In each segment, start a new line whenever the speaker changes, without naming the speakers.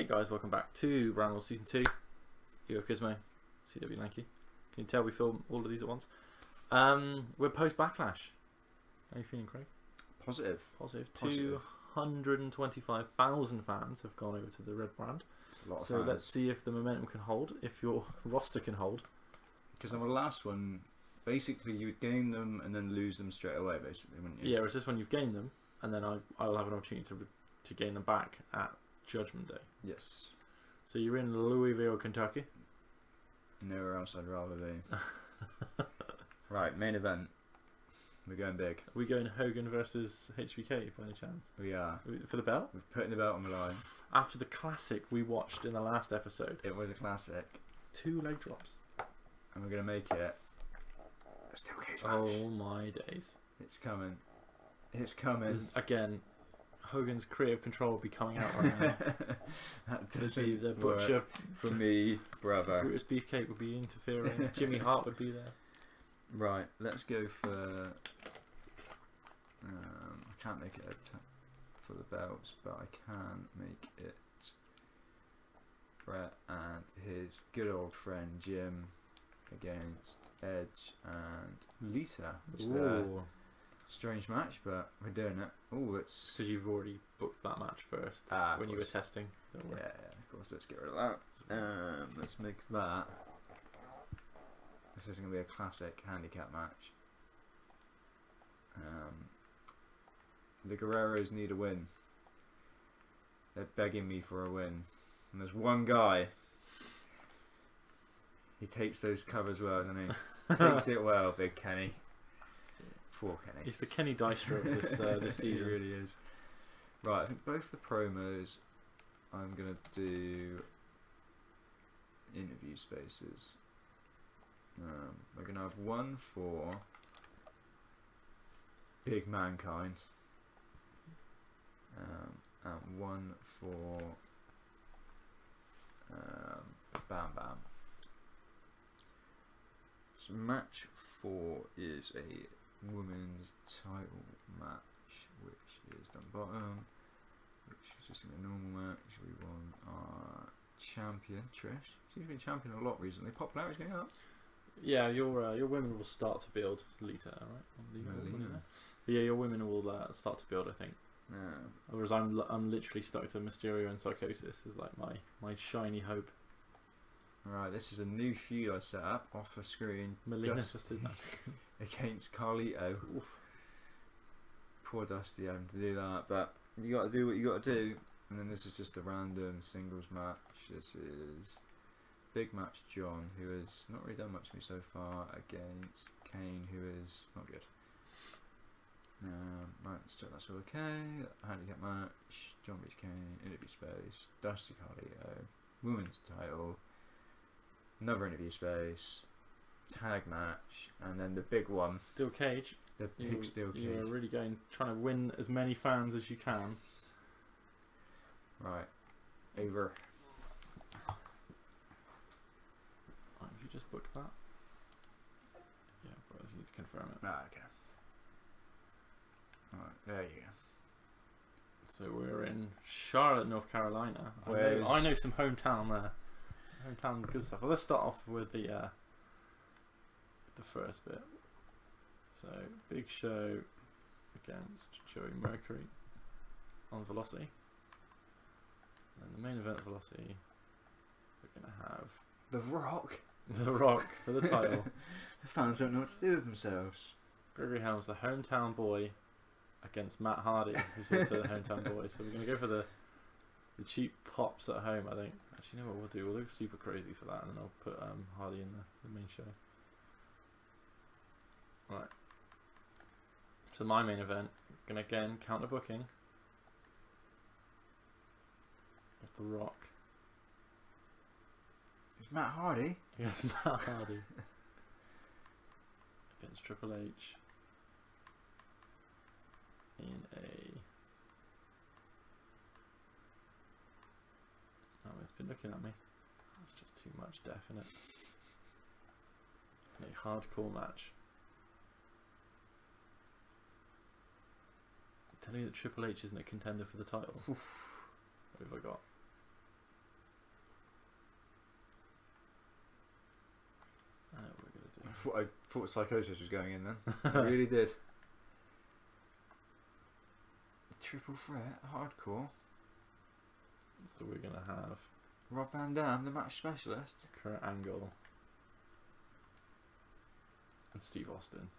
Hey guys, welcome back to Ramble Season 2. Yo Gizmo, CW Lanky. Can you tell we film all of these at once? We're post Backlash. How are you feeling, Craig?
Positive.
Positive. 225,000 fans have gone over to the red brand.
That's a lot of
so
fans.
let's see if the momentum can hold, if your roster can hold.
Because on the last one, basically you would gain them and then lose them straight away, basically, wouldn't you?
Yeah, it's just when you've gained them, and then I'll have an opportunity to gain them back at Judgment Day.
Yes.
So you're in Louisville, Kentucky.
Nowhere else I'd rather be. Right, main event. We're going big.
Are we going Hogan versus HBK by any chance?
We are.
For the belt?
We're putting the belt on the line.
After the classic we watched in the last episode.
It was a classic.
2 leg drops.
And we're going to make it a steel cage match.
Oh my days.
It's coming. It's coming.
Again, Hogan's creative control will be coming out right now.
That
The
doesn't
butcher
work for me, brother.
Brutus Beefcake would be interfering. Jimmy Hart would be there.
Right, let's go for... I can't make it for the belts, but I can make it Brett and his good old friend Jim against Edge and Lita. Which is a strange match, but we're doing it. Oh, it's...
Because you've already booked that match first when you were testing. Don't worry.
Yeah, of course, let's get rid of that. Let's make that. This is going to be a classic handicap match. The Guerreros need a win. They're begging me for a win. And there's one guy. He takes those covers well, doesn't he? Takes it well, Big Kenny. Poor Kenny.
He's the Kenny Dystro of this this season.
He really is. Right, I think both the promos I'm going to do interview spaces. We're going to have one for Big Mankind and one for Bam Bam. So match 4 is a women's title match, which is down the bottom, which is just a normal match. We want our champion, Trish. She's been champion a lot recently. Popularity's going up.
Yeah, your women will start to build. Lita, right? But yeah, your women will start to build, I think.
Yeah.
Whereas I'm literally stuck to Mysterio and Psychosis is like my shiny hope.
Right, this is a new feud I set up off the screen.
Melina's just did that.
Against Carlito. Oof. Poor Dusty having to do that, but you got to do what you got to do. And then this is just a random singles match. This is Big Match John, who has not really done much to me so far, against Kane, who is not good. Right, let's check that's all okay. Handicap match, John beats Kane, interview space, Dusty Carlito, women's title, another interview space, tag match, and then the big one.
Steel cage.
The big steel cage.
You're really trying to win as many fans as you can.
Right, over.
Have you just booked that? Yeah, but I need to confirm it.
Ah, okay. Alright, there you go.
So we're in Charlotte, North Carolina. I know some hometown there. Hometown good stuff. Well, let's start off with the first bit. So Big Show against Joey Mercury on Velocity. And the main event of Velocity, we're gonna have
The Rock.
The Rock for the title.
The fans don't know what to do with themselves.
Gregory Helms, the hometown boy, against Matt Hardy, who's also the hometown boy. So we're going to go for the cheap pops at home, I think. Actually, you know what we'll do? We'll look super crazy for that, and then I'll put Hardy in the main show. Right. So my main event, going to again counter booking with The Rock.
It's Matt Hardy.
Against Matt Hardy. Against Triple H. In a... Oh, it's been looking at me. That's just too much death in it. A hardcore match. Tell me that Triple H isn't a contender for the title. What have I got?
I thought Psychosis was going in then. I really did. Triple threat, hardcore.
So we're gonna have
Rob Van Dam, the match specialist.
Kurt Angle and Steve Austin.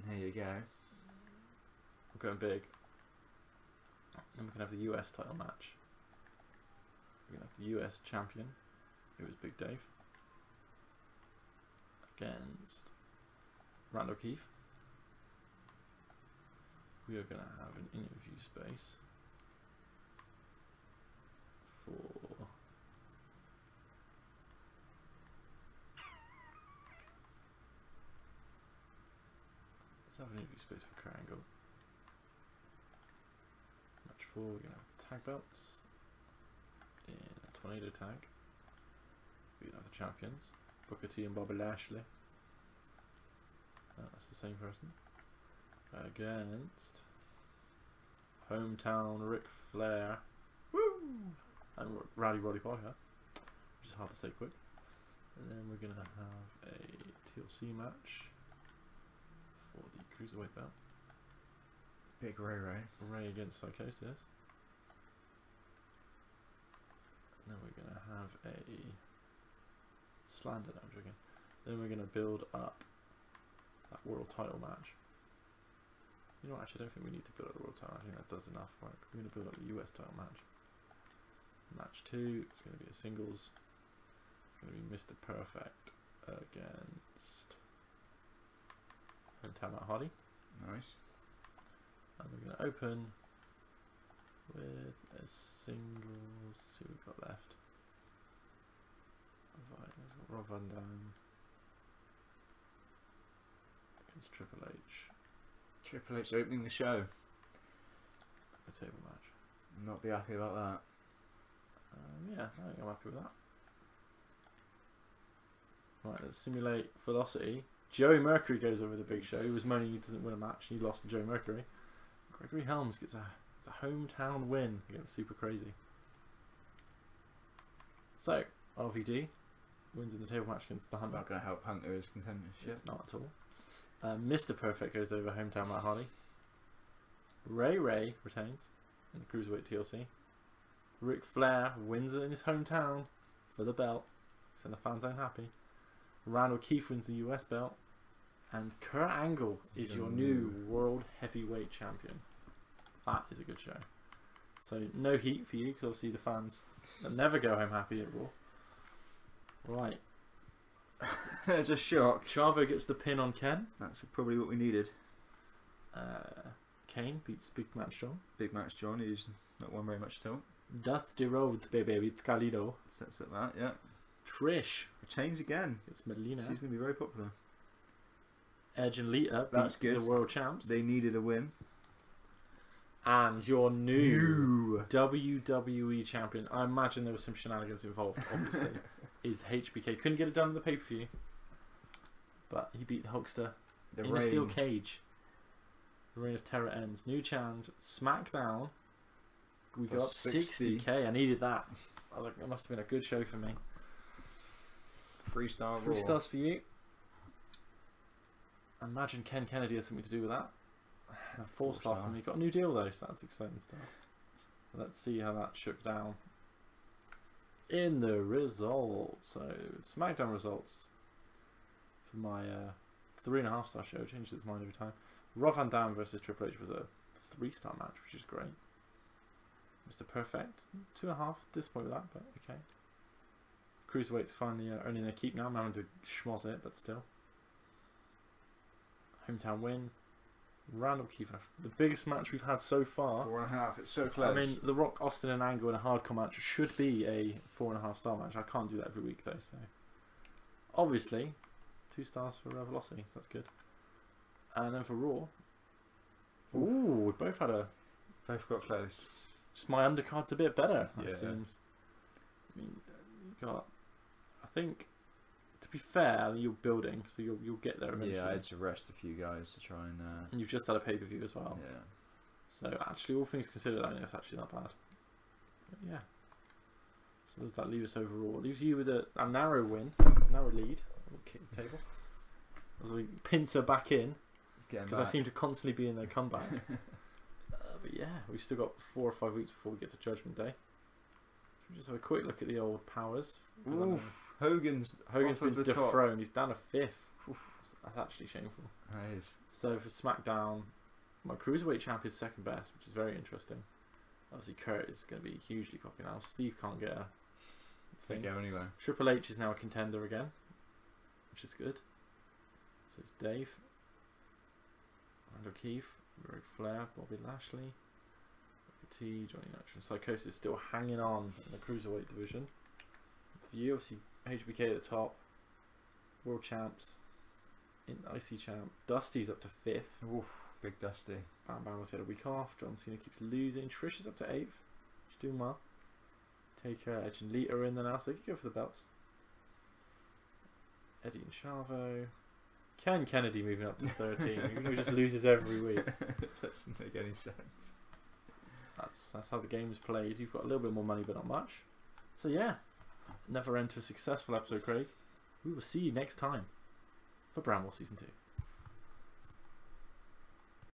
There you go.
We're going big. Then we can have the US title match. We're gonna have the US champion, who is Big Dave, against Randall Keefe. We are gonna have an interview space for let's have an interview space for Kurt Angle. Match 4, we're gonna have tag belts in a tornado tag. We're gonna have the champions, Booker T and Bobby Lashley. That's the same person. Against hometown Ric Flair. Woo! And Roddy Piper, which is hard to say quick. And then we're gonna have a TLC match for the cruiserweight belt.
Big Ray.
Ray against Psychosis. And then we're gonna have a slander. No, I'm joking. Then we're gonna build up that world title match. You know what, actually I don't think we need to build up the world title. I think that does enough work. We're going to build up the US title match. Match 2, it's going to be a singles. It's going to be Mr. Perfect against hometown Matt Hardy.
Nice.
And we're going to open with a singles. Let's see what we've got left. Right, Rob Van Dam against Triple H.
Triple H opening the show.
A table match.
Not be happy about that.
Yeah, I think I'm happy with that. Right, let's simulate Velocity. Joey Mercury goes over the Big Show. He was moaning he doesn't win a match. He lost to Joey Mercury. Gregory Helms gets a hometown win against Super Crazy. So, RVD wins in the table match against the Hunter.
Not going to help Hunter's contendership.
It's not at all. Mr. Perfect goes over hometown Matt Hardy. Ray retains in the Cruiserweight TLC. Ric Flair wins it in his hometown for the belt. Send the fans home happy. Randall Keefe wins the US belt. And Kurt Angle is your new World Heavyweight Champion. That is a good show. So no heat for you, because obviously the fans never go home happy at Raw. Right.
There's a shock.
Chavo gets the pin on Ken.
That's probably what we needed.
Kane beats Big Match John.
Big Match John, who's not won very much at all.
Dusty Rhodes, baby, with Kalido.
Sets at that, yeah.
Trish
Retains again.
It's Melina.
She's going to be very popular.
Edge and Lita
That's
beat
good.
the world champs.
They needed a win.
And your new WWE champion, I imagine there was some shenanigans involved, obviously, is HBK. Couldn't get it done in the pay-per-view, but he beat the Hulkster in a steel cage. The Reign of Terror ends. New challenge, Smackdown. We got up 60k. I needed that. I was like, it must have been a good show for me.
3-star Raw.
3 stars for you. I imagine Ken Kennedy has something to do with that. And a 4-star for me. Got a new deal though, so that's exciting stuff. Let's see how that shook down in the results. So Smackdown results for my 3.5-star show. Changed its mind over time. Rob Van Dam versus Triple H was a 3-star match, which is great. Mr. Perfect, 2.5. Disappointed with that, but okay. Cruiserweight's finally earning their keep now. I'm having to schmoz it, but still. Hometown win. Randall Keefe, the biggest match we've had so far.
4.5. It's so close.
I mean, The Rock, Austin, and Angle in a hardcore match should be a 4.5-star match. I can't do that every week though, so obviously 2 stars for Velocity. So that's good. And then for Raw, ooh, we both had a.
Both got close.
Just my undercard's a bit better. It
Yeah.
seems. I mean, you got. I think. To be fair, you're building, so you'll get there eventually.
Yeah, I had to rest a few guys to try and.
And you've just had a pay-per-view as well.
Yeah.
So actually, all things considered, I think that's actually not bad. But yeah. So does that leave us overall? Leaves you with a narrow win, narrow lead We'll kick the table. As we pincer back in, because I seem to constantly be in their comeback. But yeah, we've still got 4 or 5 weeks before we get to Judgment Day. Should we just have a quick look at the old powers?
Oof, Hogan's
been dethroned. He's down to 5th. That's actually shameful.
That is.
So for SmackDown, my Cruiserweight champ is second best, which is very interesting. Obviously Kurt is going to be hugely popular now. Steve can't get a thing.
Go anywhere.
Triple H is now a contender again, which is good. So it's Dave, Randall Keefe, Ric Flair, Bobby Lashley, Booker T, Johnny Nitro, and Psychosis still hanging on in the Cruiserweight division. For you, obviously HBK at the top, World Champs, IC Champ, Dusty's up to 5th.
Oof, big Dusty.
Bam Bam was had a week off. John Cena keeps losing. Trish is up to 8th. She's doing well. Taker, Edge and Lita are in there now, so they could go for the belts. Eddie and Chavo. Ken Kennedy moving up to 13, even though he just loses every week.
Doesn't make any sense.
That's how the game's played. You've got a little bit more money, but not much. So yeah, never end to a successful episode, Craig. We will see you next time for Bramwell Season 2.